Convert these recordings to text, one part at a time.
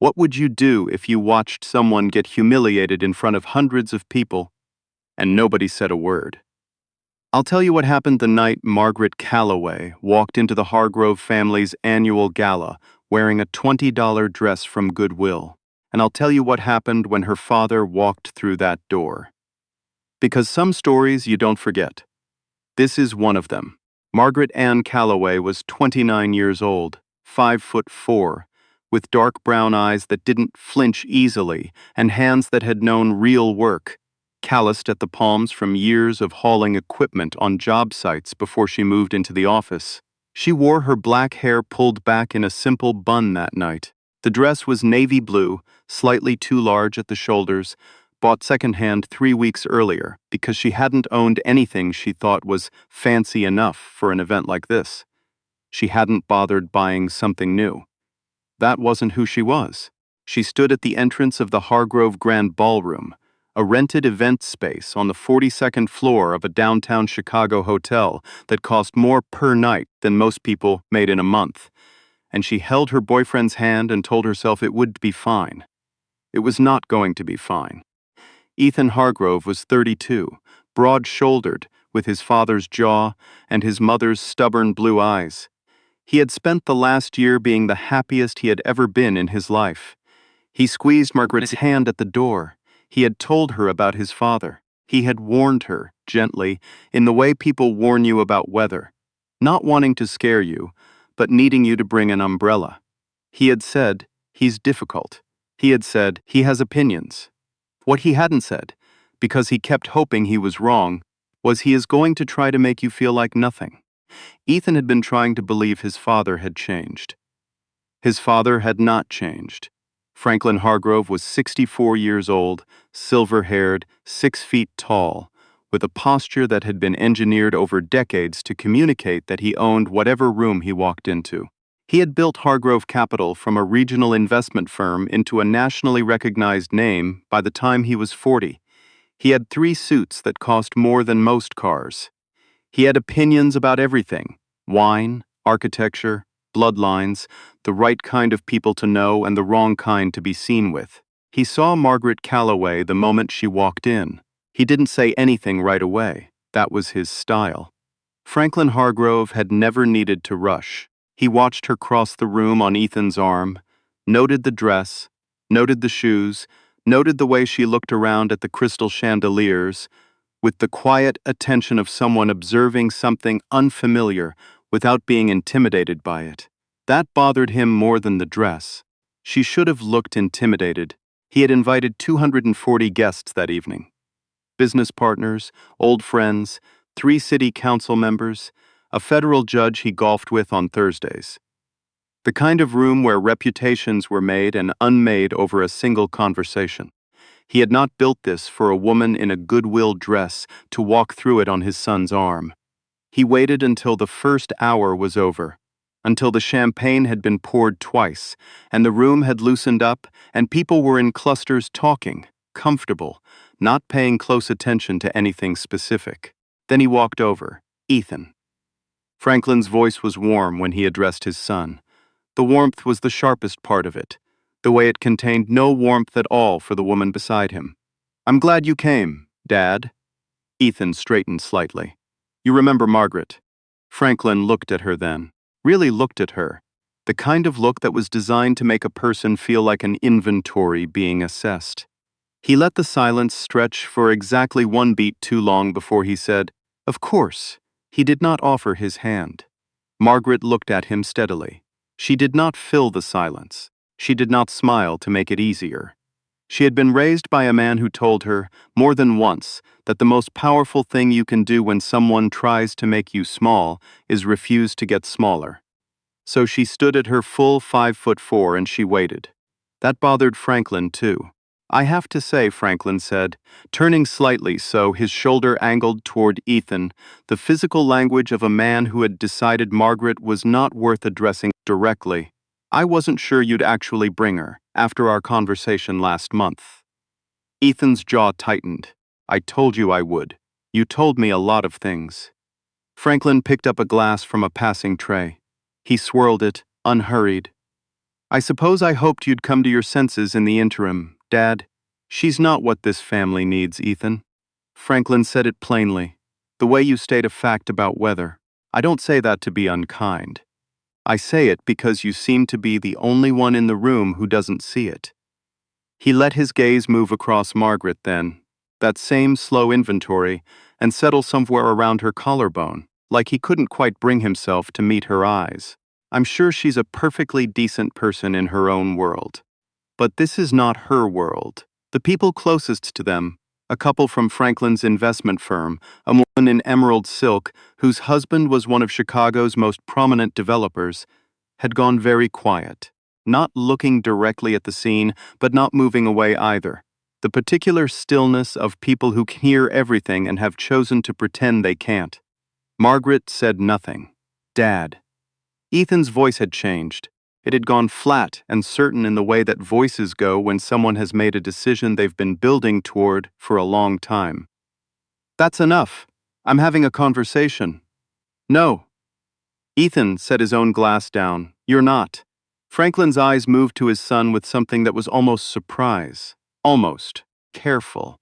What would you do if you watched someone get humiliated in front of hundreds of people and nobody said a word? I'll tell you what happened the night Margaret Calloway walked into the Hargrove family's annual gala wearing a $20 dress from Goodwill. And I'll tell you what happened when her father walked through that door. Because some stories you don't forget. This is one of them. Margaret Ann Calloway was 29 years old, 5'4", with dark brown eyes that didn't flinch easily and hands that had known real work, calloused at the palms from years of hauling equipment on job sites before she moved into the office. She wore her black hair pulled back in a simple bun that night. The dress was navy blue, slightly too large at the shoulders, bought secondhand 3 weeks earlier because she hadn't owned anything she thought was fancy enough for an event like this. She hadn't bothered buying something new. That wasn't who she was. She stood at the entrance of the Hargrove Grand Ballroom, a rented event space on the 42nd floor of a downtown Chicago hotel that cost more per night than most people made in a month. And she held her boyfriend's hand and told herself it would be fine. It was not going to be fine. Ethan Hargrove was 32, broad-shouldered, with his father's jaw and his mother's stubborn blue eyes. He had spent the last year being the happiest he had ever been in his life. He squeezed Margaret's hand at the door. He had told her about his father. He had warned her, gently, in the way people warn you about weather, not wanting to scare you, but needing you to bring an umbrella. He had said, he's difficult. He had said, he has opinions. What he hadn't said, because he kept hoping he was wrong, was he is going to try to make you feel like nothing. Ethan had been trying to believe his father had changed. His father had not changed. Franklin Hargrove was 64 years old, silver-haired, 6 feet tall, with a posture that had been engineered over decades to communicate that he owned whatever room he walked into. He had built Hargrove Capital from a regional investment firm into a nationally recognized name by the time he was 40. He had 3 suits that cost more than most cars. He had opinions about everything: wine, architecture, bloodlines, the right kind of people to know and the wrong kind to be seen with. He saw Margaret Calloway the moment she walked in. He didn't say anything right away. That was his style. Franklin Hargrove had never needed to rush. He watched her cross the room on Ethan's arm, noted the dress, noted the shoes, noted the way she looked around at the crystal chandeliers, with the quiet attention of someone observing something unfamiliar without being intimidated by it. That bothered him more than the dress. She should have looked intimidated. He had invited 240 guests that evening. Business partners, old friends, 3 city council members, a federal judge he golfed with on Thursdays. The kind of room where reputations were made and unmade over a single conversation. He had not built this for a woman in a Goodwill dress to walk through it on his son's arm. He waited until the first hour was over, until the champagne had been poured twice, and the room had loosened up, and people were in clusters talking, comfortable, not paying close attention to anything specific. Then he walked over. Ethan. Franklin's voice was warm when he addressed his son. The warmth was the sharpest part of it, the way it contained no warmth at all for the woman beside him. "I'm glad you came, Dad." Ethan straightened slightly. "You remember Margaret?" Franklin looked at her then, really looked at her, the kind of look that was designed to make a person feel like an inventory being assessed. He let the silence stretch for exactly 1 beat too long before he said, "Of course." He did not offer his hand. Margaret looked at him steadily. She did not fill the silence. She did not smile to make it easier. She had been raised by a man who told her, more than once, that the most powerful thing you can do when someone tries to make you small is refuse to get smaller. So she stood at her full 5'4" and she waited. That bothered Franklin too. "I have to say," Franklin said, turning slightly so his shoulder angled toward Ethan, the physical language of a man who had decided Margaret was not worth addressing directly. "I wasn't sure you'd actually bring her, after our conversation last month." Ethan's jaw tightened. "I told you I would. You told me a lot of things." Franklin picked up a glass from a passing tray. He swirled it, unhurried. I suppose I hoped you'd come to your senses in the interim, Dad. She's not what this family needs, Ethan. Franklin said it plainly, the way you state a fact about weather. I don't say that to be unkind. I say it because you seem to be the only one in the room who doesn't see it. He let his gaze move across Margaret then, that same slow inventory, and settle somewhere around her collarbone, like he couldn't quite bring himself to meet her eyes. I'm sure she's a perfectly decent person in her own world. But this is not her world. The people closest to them, a couple from Franklin's investment firm, a woman in emerald silk whose husband was one of Chicago's most prominent developers, had gone very quiet, not looking directly at the scene, but not moving away either. The particular stillness of people who can hear everything and have chosen to pretend they can't. Margaret said nothing. Dad. Ethan's voice had changed. It had gone flat and certain in the way that voices go when someone has made a decision they've been building toward for a long time. That's enough. I'm having a conversation. No. Ethan set his own glass down. You're not. Franklin's eyes moved to his son with something that was almost surprise. Almost. Careful.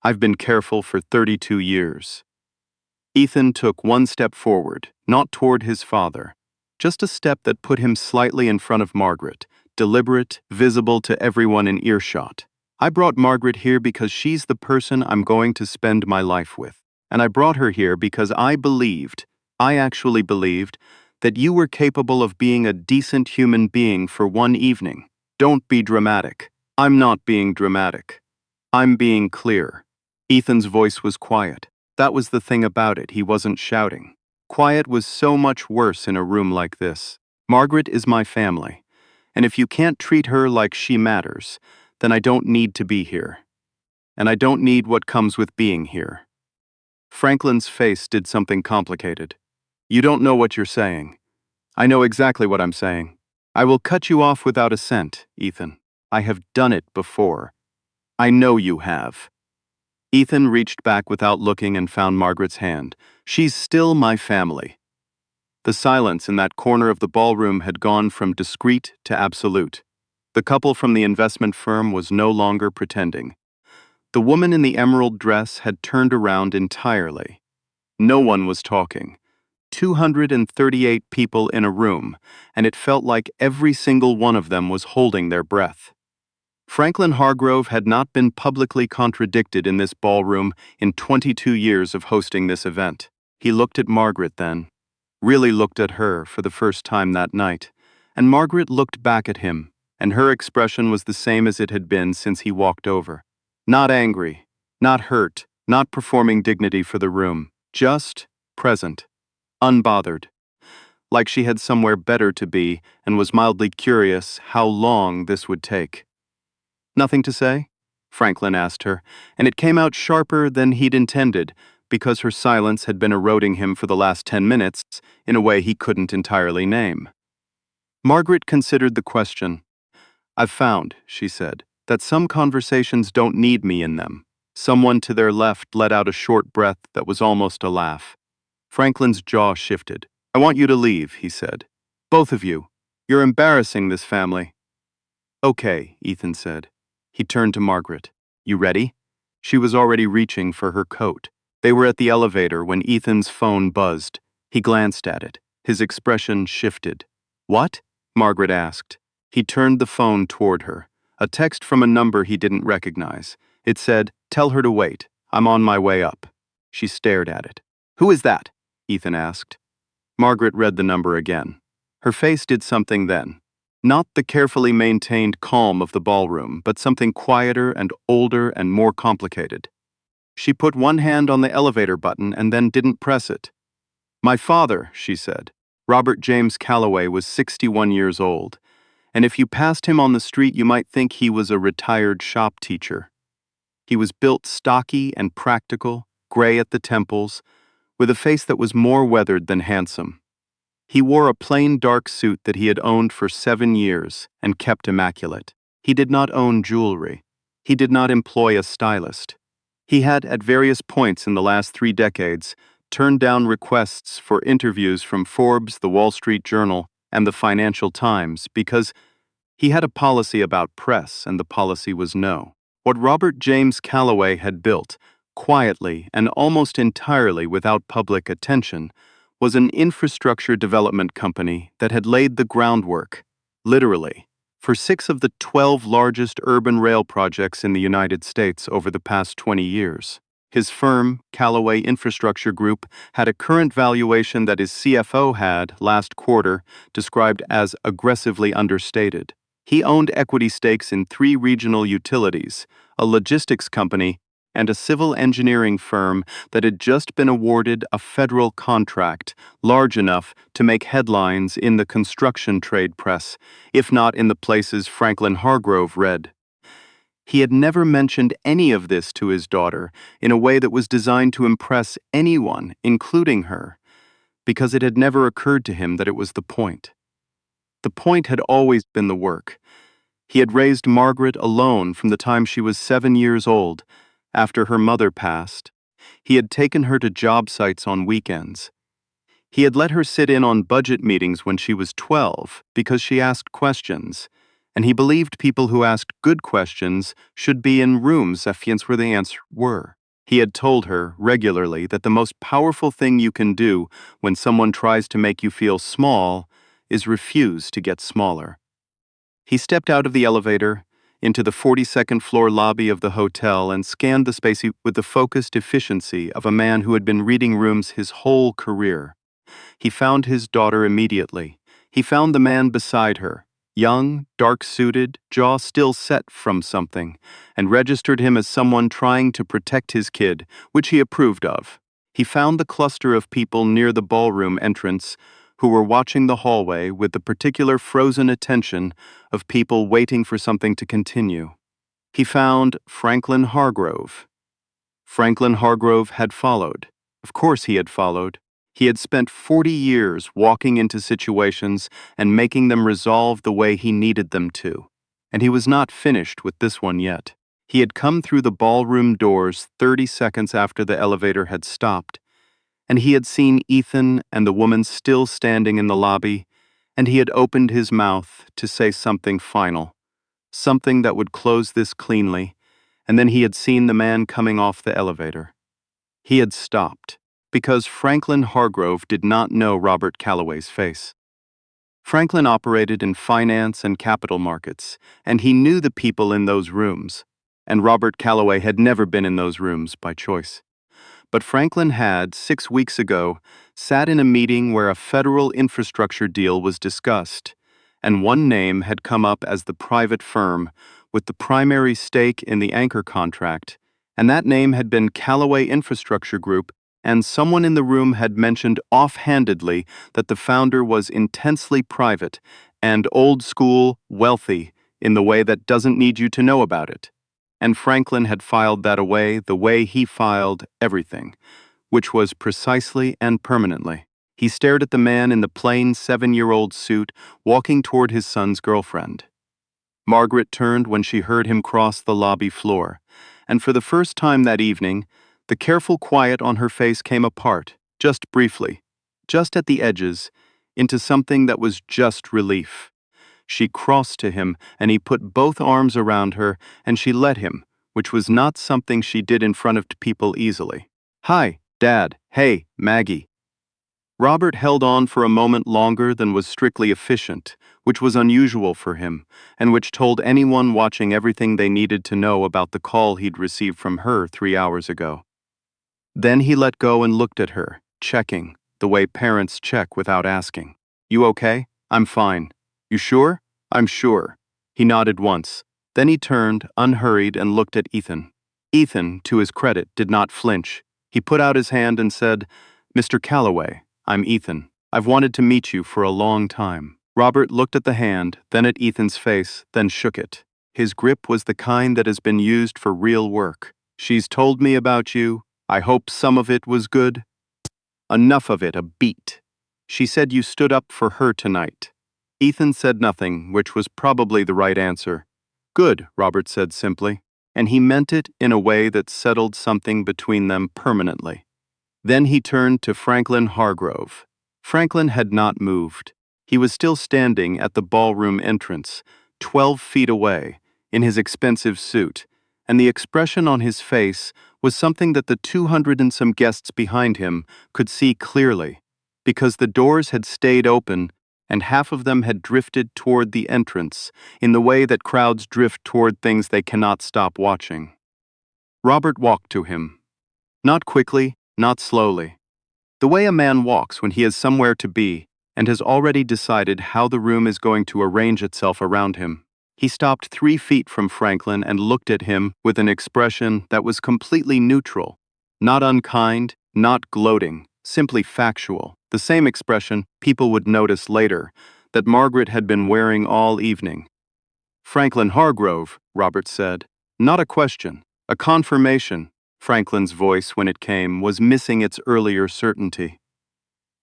I've been careful for 32 years. Ethan took one step forward, not toward his father. Just a step that put him slightly in front of Margaret, deliberate, visible to everyone in earshot. I brought Margaret here because she's the person I'm going to spend my life with. And I brought her here because I actually believed, that you were capable of being a decent human being for one evening. Don't be dramatic. I'm not being dramatic. I'm being clear. Ethan's voice was quiet. That was the thing about it, he wasn't shouting. Quiet was so much worse in a room like this. Margaret is my family, and if you can't treat her like she matters, then I don't need to be here. And I don't need what comes with being here. Franklin's face did something complicated. You don't know what you're saying. I know exactly what I'm saying. I will cut you off without a cent, Ethan. I have done it before. I know you have. Ethan reached back without looking and found Margaret's hand. She's still my family. The silence in that corner of the ballroom had gone from discreet to absolute. The couple from the investment firm was no longer pretending. The woman in the emerald dress had turned around entirely. No one was talking. 238 people in a room, and it felt like every single one of them was holding their breath. Franklin Hargrove had not been publicly contradicted in this ballroom in 22 years of hosting this event. He looked at Margaret then, really looked at her for the first time that night, and Margaret looked back at him, and her expression was the same as it had been since he walked over. Not angry, not hurt, not performing dignity for the room, just present, unbothered, like she had somewhere better to be and was mildly curious how long this would take. Nothing to say? Franklin asked her, and it came out sharper than he'd intended, because her silence had been eroding him for the last 10 minutes in a way he couldn't entirely name. Margaret considered the question. I've found, she said, that some conversations don't need me in them. Someone to their left let out a short breath that was almost a laugh. Franklin's jaw shifted. I want you to leave, he said. Both of you. You're embarrassing this family. Okay, Ethan said. He turned to Margaret. You ready? She was already reaching for her coat. They were at the elevator when Ethan's phone buzzed. He glanced at it. His expression shifted. What? Margaret asked. He turned the phone toward her. A text from a number he didn't recognize. It said, "Tell her to wait. I'm on my way up." She stared at it. Who is that? Ethan asked. Margaret read the number again. Her face did something then. Not the carefully maintained calm of the ballroom, but something quieter and older and more complicated. She put one hand on the elevator button and then didn't press it. My father, she said. Robert James Calloway was 61 years old, and if you passed him on the street you might think he was a retired shop teacher. He was built stocky and practical, gray at the temples, with a face that was more weathered than handsome. He wore a plain dark suit that he had owned for 7 years and kept immaculate. He did not own jewelry. He did not employ a stylist. He had, at various points in the last 3 decades, turned down requests for interviews from Forbes, the Wall Street Journal, and the Financial Times because He had a policy about press, and the policy was no. What Robert James Calloway had built, quietly and almost entirely without public attention, was an infrastructure development company that had laid the groundwork, literally, for 6 of the 12 largest urban rail projects in the United States over the past 20 years. His firm, Calloway Infrastructure Group, had a current valuation that his CFO had, last quarter, described as aggressively understated. He owned equity stakes in 3 regional utilities, a logistics company, and a civil engineering firm that had just been awarded a federal contract large enough to make headlines in the construction trade press, if not in the places Franklin Hargrove read. He had never mentioned any of this to his daughter in a way that was designed to impress anyone, including her, because it had never occurred to him that it was the point. The point had always been the work. He had raised Margaret alone from the time she was 7 years old. After her mother passed, he had taken her to job sites on weekends. He had let her sit in on budget meetings when she was 12 because she asked questions, and he believed people who asked good questions should be in rooms where the answers were. He had told her regularly that the most powerful thing you can do when someone tries to make you feel small is refuse to get smaller. He stepped out of the elevator into the 42nd floor lobby of the hotel and scanned the space with the focused efficiency of a man who had been reading rooms his whole career. He found his daughter immediately. He found the man beside her, young, dark-suited, jaw still set from something, and registered him as someone trying to protect his kid, which he approved of. He found the cluster of people near the ballroom entrance who were watching the hallway with the particular frozen attention of people waiting for something to continue. He found Franklin Hargrove. Franklin Hargrove had followed. Of course he had followed. He had spent 40 years walking into situations and making them resolve the way he needed them to. And he was not finished with this one yet. He had come through the ballroom doors 30 seconds after the elevator had stopped, and he had seen Ethan and the woman still standing in the lobby, and he had opened his mouth to say something final, something that would close this cleanly, and then he had seen the man coming off the elevator. He had stopped, because Franklin Hargrove did not know Robert Calloway's face. Franklin operated in finance and capital markets, and he knew the people in those rooms, and Robert Calloway had never been in those rooms by choice. But Franklin had, 6 weeks ago, sat in a meeting where a federal infrastructure deal was discussed, and one name had come up as the private firm with the primary stake in the anchor contract, and that name had been Calloway Infrastructure Group, and someone in the room had mentioned offhandedly that the founder was intensely private and old-school, wealthy, in the way that doesn't need you to know about it. And Franklin had filed that away the way he filed everything, which was precisely and permanently. He stared at the man in the plain 7-year-old suit walking toward his son's girlfriend. Margaret turned when she heard him cross the lobby floor, and for the first time that evening, the careful quiet on her face came apart, just briefly, just at the edges, into something that was just relief. She crossed to him, and he put both arms around her, and she let him, which was not something she did in front of people easily. "Hi, Dad. Hey, Maggie." Robert held on for a moment longer than was strictly efficient, which was unusual for him, and which told anyone watching everything they needed to know about the call he'd received from her 3 hours ago. Then he let go and looked at her, checking, the way parents check without asking. "You okay?" "I'm fine." "You sure?" "I'm sure." He nodded once. Then he turned, unhurried, and looked at Ethan. Ethan, to his credit, did not flinch. He put out his hand and said, "Mr. Calloway, I'm Ethan. I've wanted to meet you for a long time." Robert looked at the hand, then at Ethan's face, then shook it. His grip was the kind that has been used for real work. "She's told me about you. I hope some of it was good." "Enough of it, a beat. She said you stood up for her tonight." Ethan said nothing, which was probably the right answer. "Good," Robert said simply, and he meant it in a way that settled something between them permanently. Then he turned to Franklin Hargrove. Franklin had not moved. He was still standing at the ballroom entrance, 12 feet away, in his expensive suit, and the expression on his face was something that the 200 and some guests behind him could see clearly, because the doors had stayed open and half of them had drifted toward the entrance in the way that crowds drift toward things they cannot stop watching. Robert walked to him. Not quickly, not slowly. The way a man walks when he has somewhere to be and has already decided how the room is going to arrange itself around him. He stopped 3 feet from Franklin and looked at him with an expression that was completely neutral, not unkind, not gloating, simply factual, the same expression people would notice later that Margaret had been wearing all evening. "Franklin Hargrove," Robert said. Not a question, a confirmation. Franklin's voice, when it came, was missing its earlier certainty.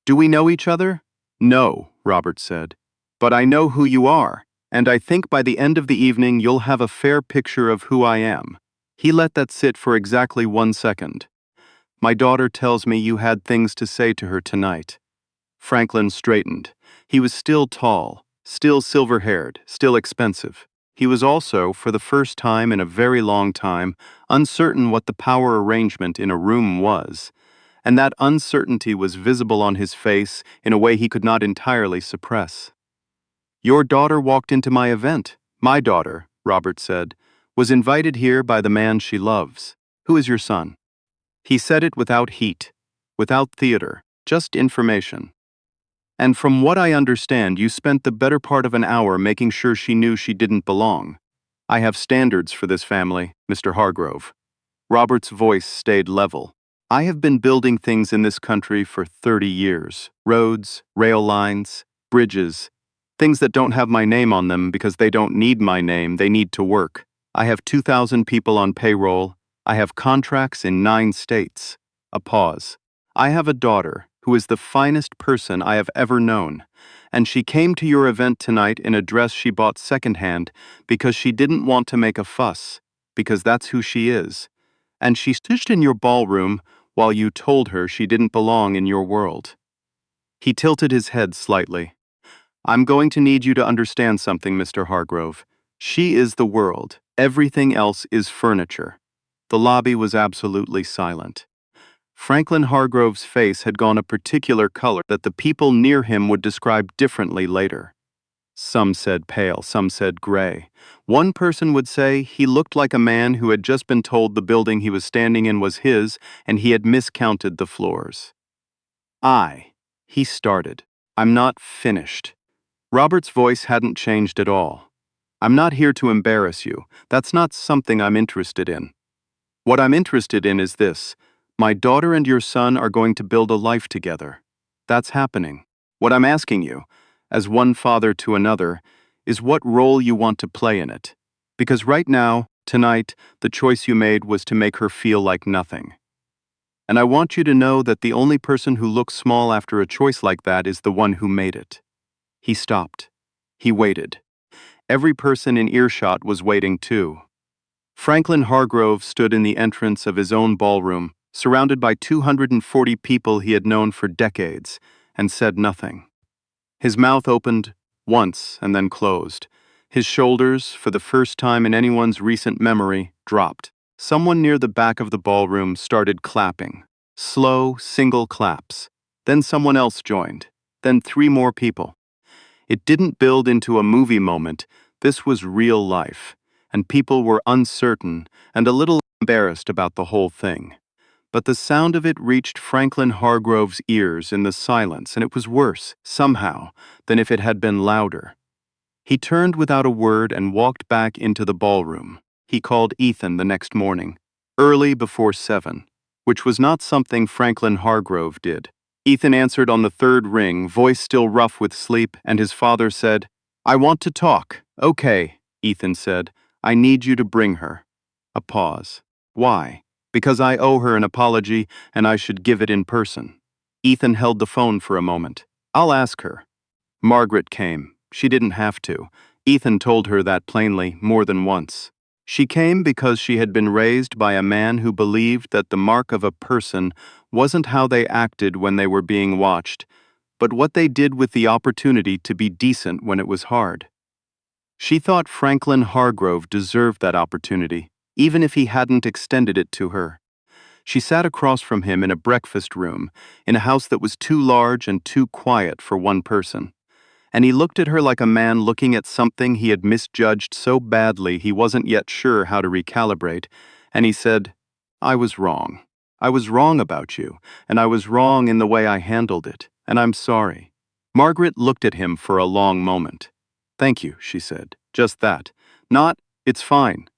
"Do we know each other?" "No," Robert said. "But I know who you are, and I think by the end of the evening you'll have a fair picture of who I am." He let that sit for exactly 1 second. "My daughter tells me you had things to say to her tonight." Franklin straightened. He was still tall, still silver-haired, still expensive. He was also, for the first time in a very long time, uncertain what the power arrangement in a room was, and that uncertainty was visible on his face in a way he could not entirely suppress. "Your daughter walked into my event. My daughter," Robert said, "was invited here by the man she loves. Who is your son?" He said it without heat, without theater, just information. "And from what I understand, you spent the better part of an hour making sure she knew she didn't belong. I have standards for this family, Mr. Hargrove." Robert's voice stayed level. "I have been building things in this country for 30 years. Roads, rail lines, bridges, things that don't have my name on them because they don't need my name, they need to work. I have 2,000 people on payroll. I have contracts in 9 states. A pause. I have a daughter who is the finest person I have ever known, and she came to your event tonight in a dress she bought secondhand because she didn't want to make a fuss, because that's who she is. And she stood in your ballroom while you told her she didn't belong in your world." He tilted his head slightly. "I'm going to need you to understand something, Mr. Hargrove. She is the world. Everything else is furniture." The lobby was absolutely silent. Franklin Hargrove's face had gone a particular color that the people near him would describe differently later. Some said pale, some said gray. One person would say he looked like a man who had just been told the building he was standing in was his and he had miscounted the floors. He started. "I'm not finished." Robert's voice hadn't changed at all. "I'm not here to embarrass you. That's not something I'm interested in. What I'm interested in is this. My daughter and your son are going to build a life together. That's happening. What I'm asking you, as one father to another, is what role you want to play in it. Because right now, tonight, the choice you made was to make her feel like nothing. And I want you to know that the only person who looks small after a choice like that is the one who made it." He stopped. He waited. Every person in earshot was waiting too. Franklin Hargrove stood in the entrance of his own ballroom, surrounded by 240 people he had known for decades, and said nothing. His mouth opened once and then closed. His shoulders, for the first time in anyone's recent memory, dropped. Someone near the back of the ballroom started clapping. Slow, single claps. Then someone else joined. Then 3 more people. It didn't build into a movie moment. This was real life, and people were uncertain and a little embarrassed about the whole thing. But the sound of it reached Franklin Hargrove's ears in the silence, and it was worse, somehow, than if it had been louder. He turned without a word and walked back into the ballroom. He called Ethan the next morning, early before 7, which was not something Franklin Hargrove did. Ethan answered on the 3rd ring, voice still rough with sleep, and his father said, "I want to talk." "Okay," Ethan said. "I need you to bring her." A pause. "Why?" "Because I owe her an apology, and I should give it in person." Ethan held the phone for a moment. "I'll ask her." Margaret came. She didn't have to. Ethan told her that plainly more than once. She came because she had been raised by a man who believed that the mark of a person wasn't how they acted when they were being watched, but what they did with the opportunity to be decent when it was hard. She thought Franklin Hargrove deserved that opportunity, even if he hadn't extended it to her. She sat across from him in a breakfast room, in a house that was too large and too quiet for one person. And he looked at her like a man looking at something he had misjudged so badly he wasn't yet sure how to recalibrate, and he said, "I was wrong. I was wrong about you, and I was wrong in the way I handled it, and I'm sorry." Margaret looked at him for a long moment. "Thank you," she said. Just that. Not, "It's fine."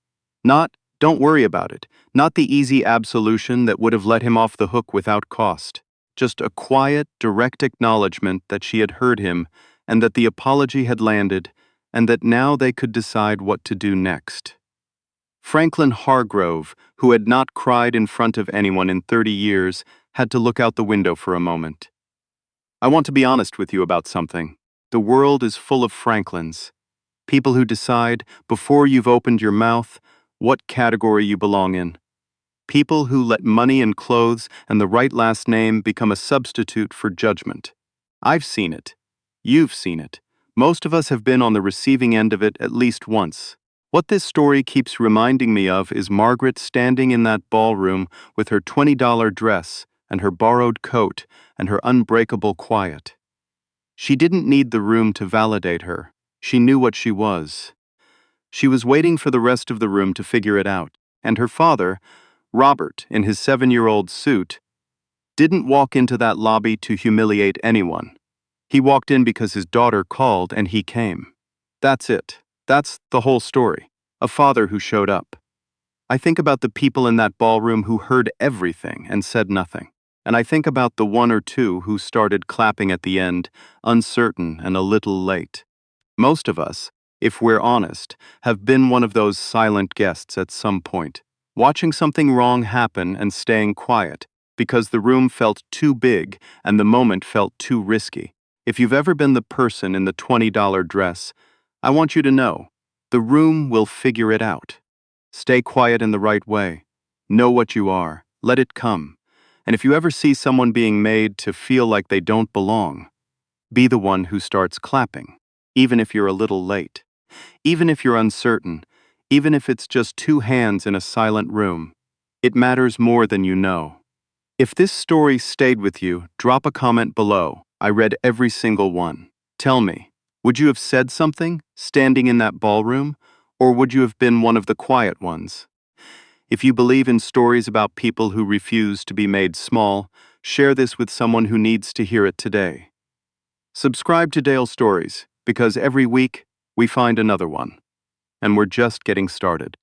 Not, "Don't worry about it." Not the easy absolution that would have let him off the hook without cost. Just a quiet, direct acknowledgement that she had heard him and that the apology had landed, and that now they could decide what to do next. Franklin Hargrove, who had not cried in front of anyone in 30 years, had to look out the window for a moment. "I want to be honest with you about something. The world is full of Franklins. People who decide, before you've opened your mouth, what category you belong in. People who let money and clothes and the right last name become a substitute for judgment. I've seen it. You've seen it. Most of us have been on the receiving end of it at least once. What this story keeps reminding me of is Margaret standing in that ballroom with her $20 dress and her borrowed coat and her unbreakable quiet. She didn't need the room to validate her. She knew what she was. She was waiting for the rest of the room to figure it out, and her father, Robert, in his 7-year-old suit, didn't walk into that lobby to humiliate anyone. He walked in because his daughter called and he came. That's it. That's the whole story. A father who showed up. I think about the people in that ballroom who heard everything and said nothing. And I think about the one or two who started clapping at the end, uncertain and a little late. Most of us, if we're honest, have been one of those silent guests at some point, watching something wrong happen and staying quiet, because the room felt too big and the moment felt too risky. If you've ever been the person in the $20 dress, I want you to know, the room will figure it out. Stay quiet in the right way. Know what you are. Let it come. And if you ever see someone being made to feel like they don't belong, be the one who starts clapping, even if you're a little late, even if you're uncertain, even if it's just two hands in a silent room. It matters more than you know. If this story stayed with you, drop a comment below. I read every single one. Tell me, would you have said something, standing in that ballroom, or would you have been one of the quiet ones? If you believe in stories about people who refuse to be made small, share this with someone who needs to hear it today. Subscribe to Dale Stories, because every week we find another one, and we're just getting started.